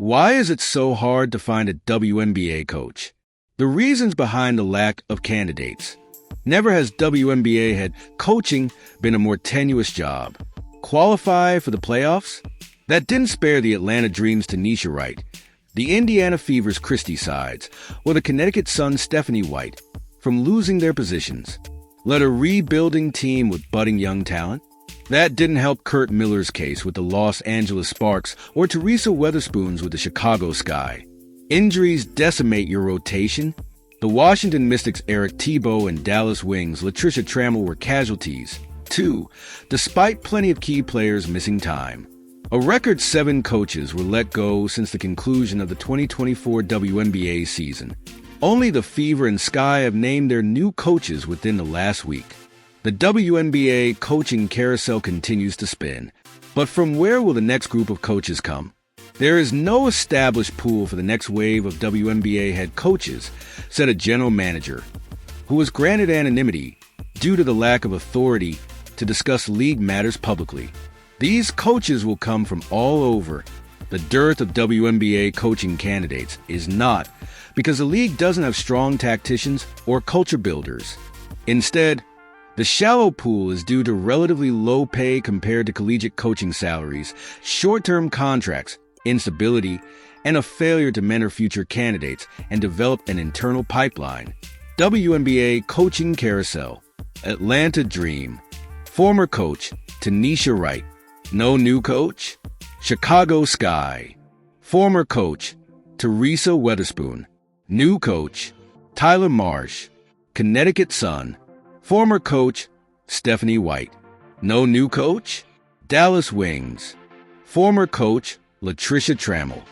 Why is it so hard to find a WNBA coach? The reasons behind the lack of candidates. Never has WNBA head coaching been a more tenuous job. Qualify for the playoffs? That didn't spare the Atlanta Dream's Tanisha Wright, the Indiana Fever's Christy Sides, or the Connecticut Sun's Stephanie White from losing their positions. Let a rebuilding team with budding young talent? That didn't help Curt Miller's case with the Los Angeles Sparks or Teresa Weatherspoon's with the Chicago Sky. Injuries decimate your rotation. The Washington Mystics' Eric Tebow and Dallas Wings' Latricia Trammell were casualties, too, despite plenty of key players missing time. A record 7 coaches were let go since the conclusion of the 2024 WNBA season. Only the Fever and Sky have named their new coaches within the last week. The WNBA coaching carousel continues to spin. But from where will the next group of coaches come? There is no established pool for the next wave of WNBA head coaches, said a general manager, who was granted anonymity due to the lack of authority to discuss league matters publicly. These coaches will come from all over. The dearth of WNBA coaching candidates is not because the league doesn't have strong tacticians or culture builders. Instead, the shallow pool is due to relatively low pay compared to collegiate coaching salaries, short-term contracts, instability, and a failure to mentor future candidates and develop an internal pipeline. WNBA coaching carousel. Atlanta Dream. Former coach Tanisha Wright. No new coach? Chicago Sky. Former coach Teresa Weatherspoon. New coach Tyler Marsh. Connecticut Sun. Former coach Stephanie White. No new coach? Dallas Wings. Former coach Latricia Trammell.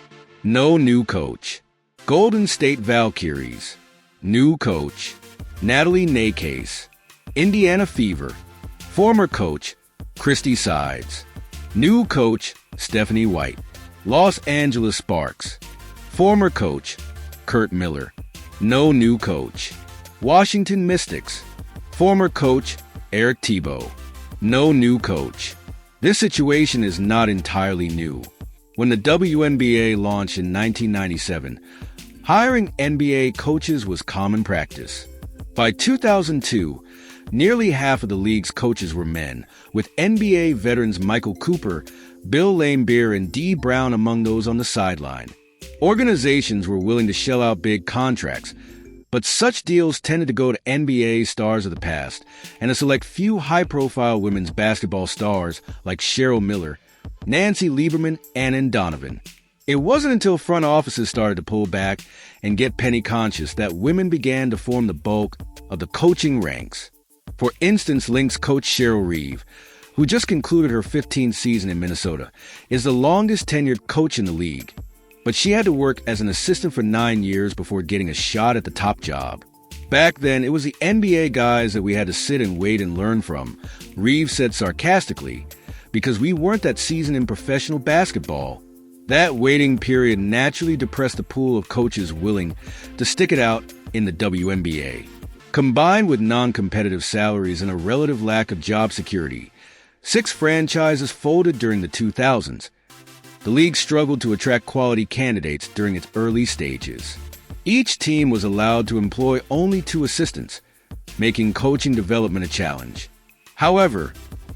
No new coach. Golden State Valkyries. New coach Natalie Nakase. Indiana Fever. Former coach Christy Sides. New coach Stephanie White. Los Angeles Sparks. Former coach Curt Miller. No new coach. Washington Mystics. Former coach Eric Tebow. No new coach. This situation is not entirely new. When the WNBA launched in 1997, hiring NBA coaches was common practice. By 2002, nearly half of the league's coaches were men, with NBA veterans Michael Cooper, Bill Laimbeer, and Dee Brown among those on the sideline. Organizations were willing to shell out big contracts, but such deals tended to go to NBA stars of the past and a select few high-profile women's basketball stars like Cheryl Miller, Nancy Lieberman, and Ann Donovan. It wasn't until front offices started to pull back and get penny-conscious that women began to form the bulk of the coaching ranks. For instance, Lynx coach Cheryl Reeve, who just concluded her 15th season in Minnesota, is the longest-tenured coach in the league. But she had to work as an assistant for 9 years before getting a shot at the top job. Back then, it was the NBA guys that we had to sit and wait and learn from, Reeves said sarcastically, because we weren't that seasoned in professional basketball. That waiting period naturally depressed the pool of coaches willing to stick it out in the WNBA. Combined with non-competitive salaries and a relative lack of job security, 6 franchises folded during the 2000s. The league struggled to attract quality candidates during its early stages. Each team was allowed to employ only 2 assistants, making coaching development a challenge. However,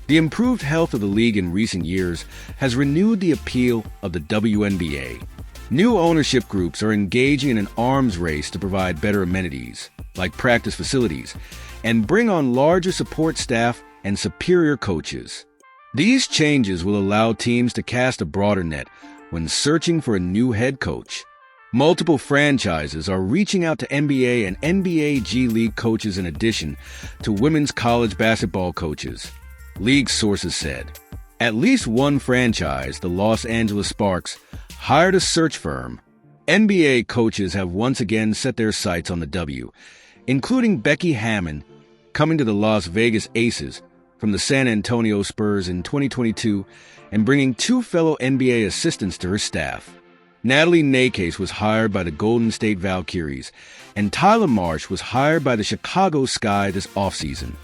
the improved health of the league in recent years has renewed the appeal of the WNBA. New ownership groups are engaging in an arms race to provide better amenities, like practice facilities, and bring on larger support staff and superior coaches. These changes will allow teams to cast a broader net when searching for a new head coach. Multiple franchises are reaching out to NBA and NBA G League coaches in addition to women's college basketball coaches, league sources said. At least one franchise, the Los Angeles Sparks, hired a search firm. NBA coaches have once again set their sights on the W, including Becky Hammon, coming to the Las Vegas Aces from the San Antonio Spurs in 2022 and bringing 2 fellow NBA assistants to her staff. Natalie Nakase was hired by the Golden State Valkyries, and Tyler Marsh was hired by the Chicago Sky this offseason.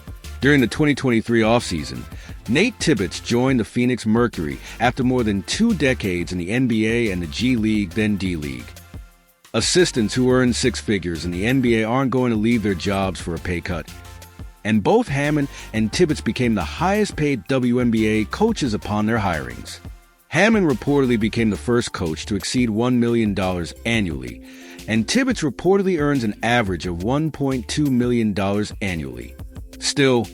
During the 2023 offseason, Nate Tibbetts joined the Phoenix Mercury after more than 2 decades in the NBA and the G League, then D League. Assistants who earn 6 figures in the NBA aren't going to leave their jobs for a pay cut. And both Hammond and Tibbetts became the highest-paid WNBA coaches upon their hirings. Hammond reportedly became the first coach to exceed $1 million annually, and Tibbetts reportedly earns an average of $1.2 million annually. Still,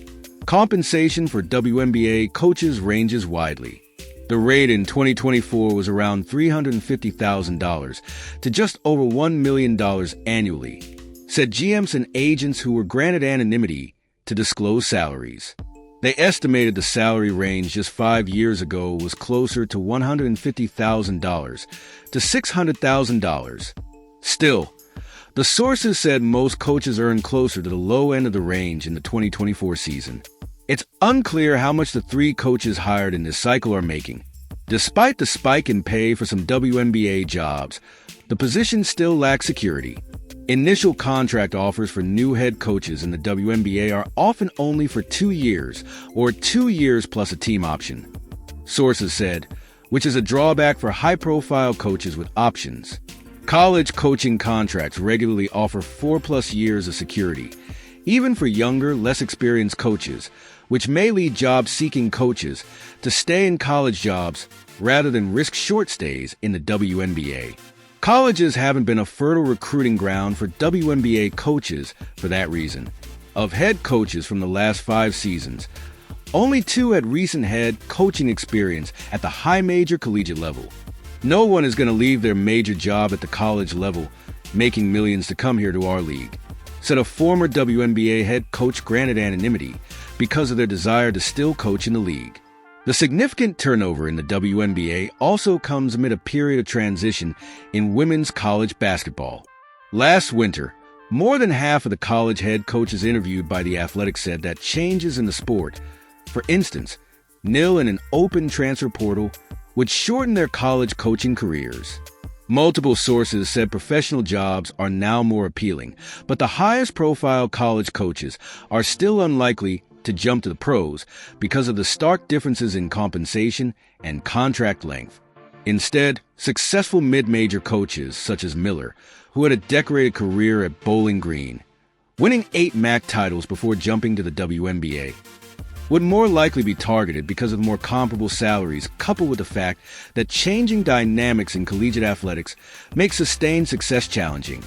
compensation for WNBA coaches ranges widely. The rate in 2024 was around $350,000 to just over $1 million annually, said GMs and agents who were granted anonymity to disclose salaries. They estimated the salary range just 5 years ago was closer to $150,000 to $600,000. Still, the sources said most coaches earn closer to the low end of the range in the 2024 season. It's unclear how much the 3 coaches hired in this cycle are making. Despite the spike in pay for some WNBA jobs, the position still lacks security. Initial contract offers for new head coaches in the WNBA are often only for 2 years or 2 years plus a team option, sources said, which is a drawback for high-profile coaches with options. College coaching contracts regularly offer 4+ years of security, even for younger, less experienced coaches, which may lead job-seeking coaches to stay in college jobs rather than risk short stays in the WNBA. Colleges haven't been a fertile recruiting ground for WNBA coaches for that reason. Of head coaches from the last 5 seasons, only 2 had recent head coaching experience at the high major collegiate level. No one is going to leave their major job at the college level, making millions to come here to our league, said a former WNBA head coach granted anonymity because of their desire to still coach in the league. The significant turnover in the WNBA also comes amid a period of transition in women's college basketball. Last winter, more than half of the college head coaches interviewed by The Athletic said that changes in the sport, for instance, nil in an open transfer portal, would shorten their college coaching careers. Multiple sources said professional jobs are now more appealing, but the highest-profile college coaches are still unlikely to jump to the pros because of the stark differences in compensation and contract length. Instead, successful mid-major coaches such as Miller, who had a decorated career at Bowling Green, winning 8 MAC titles before jumping to the WNBA, would more likely be targeted because of more comparable salaries, coupled with the fact that changing dynamics in collegiate athletics makes sustained success challenging.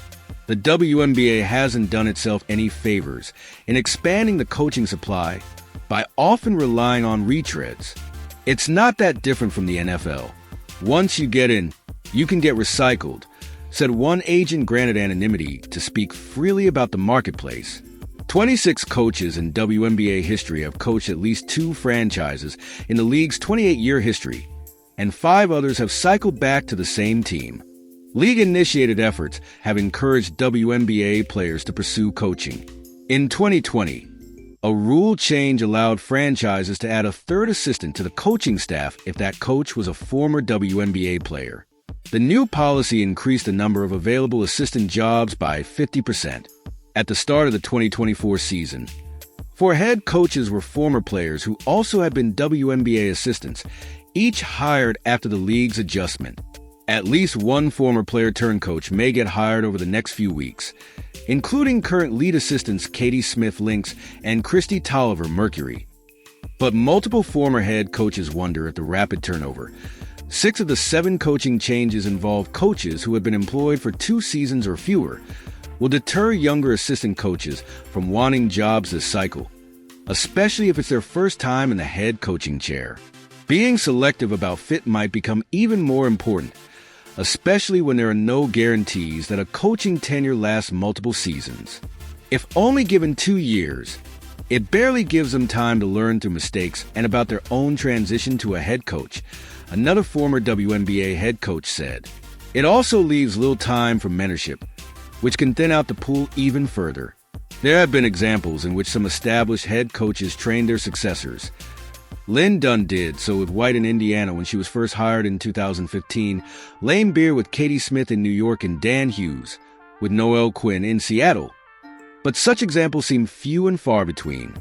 The WNBA hasn't done itself any favors in expanding the coaching supply by often relying on retreads. It's not that different from the NFL. Once you get in, you can get recycled, said one agent granted anonymity to speak freely about the marketplace. 26 coaches in WNBA history have coached at least 2 franchises in the league's 28-year history, and 5 others have cycled back to the same team. League-initiated efforts have encouraged WNBA players to pursue coaching. In 2020, a rule change allowed franchises to add a 3rd assistant to the coaching staff if that coach was a former WNBA player. The new policy increased the number of available assistant jobs by 50%. At the start of the 2024 season, 4 head coaches were former players who also had been WNBA assistants, each hired after the league's adjustment. At least one former player-turned-coach may get hired over the next few weeks, including current lead assistants Katie Smith Lynx and Christy Tolliver Mercury. But multiple former head coaches wonder at the rapid turnover. 6 of the 7 coaching changes involve coaches who have been employed for 2 seasons or fewer, will deter younger assistant coaches from wanting jobs this cycle, especially if it's their first time in the head coaching chair. Being selective about fit might become even more important, especially when there are no guarantees that a coaching tenure lasts multiple seasons. If only given 2 years, it barely gives them time to learn through mistakes and about their own transition to a head coach, another former WNBA head coach said. It also leaves little time for mentorship, which can thin out the pool even further. There have been examples in which some established head coaches trained their successors. Lynn Dunn did so with White in Indiana when she was first hired in 2015, Lane Beer with Katie Smith in New York, and Dan Hughes with Noelle Quinn in Seattle. But such examples seem few and far between.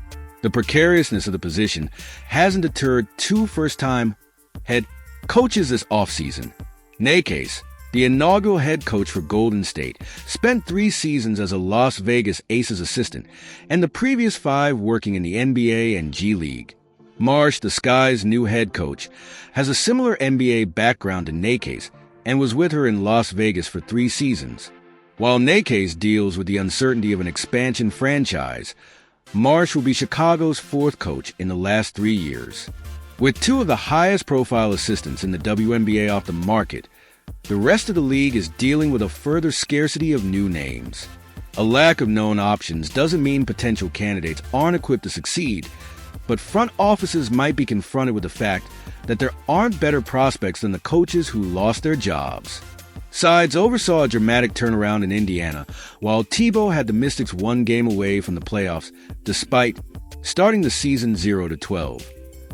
The precariousness of the position hasn't deterred two first-time head coaches this offseason. Nakase, the inaugural head coach for Golden State, spent 3 seasons as a Las Vegas Aces assistant and the previous 5 working in the NBA and G League. Marsh, the Sky's new head coach, has a similar NBA background to Nakase and was with her in Las Vegas for 3 seasons. While Nakase deals with the uncertainty of an expansion franchise, Marsh will be Chicago's 4th coach in the last 3 years. With 2 of the highest-profile assistants in the WNBA off the market, the rest of the league is dealing with a further scarcity of new names. A lack of known options doesn't mean potential candidates aren't equipped to succeed, but front offices might be confronted with the fact that there aren't better prospects than the coaches who lost their jobs. Sides oversaw a dramatic turnaround in Indiana, while Tebow had the Mystics 1 game away from the playoffs, despite starting the season 0-12.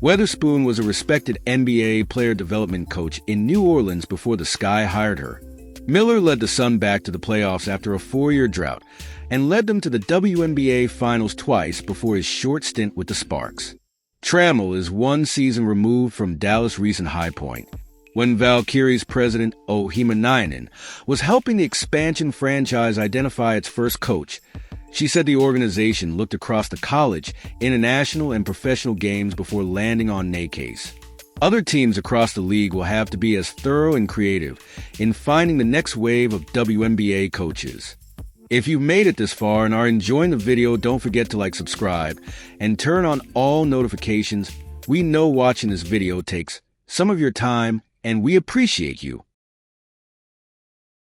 Weatherspoon was a respected NBA player development coach in New Orleans before the Sky hired her. Miller led the Sun back to the playoffs after a 4-year drought and led them to the WNBA Finals twice before his short stint with the Sparks. Trammell is 1 season removed from Dallas' recent high point, when Valkyrie's president, Ohimanainen, was helping the expansion franchise identify its first coach. She said the organization looked across the college, international, and professional games before landing on Nakase. Other teams across the league will have to be as thorough and creative in finding the next wave of WNBA coaches. If you've made it this far and are enjoying the video, don't forget to subscribe, and turn on all notifications. We know watching this video takes some of your time, and we appreciate you.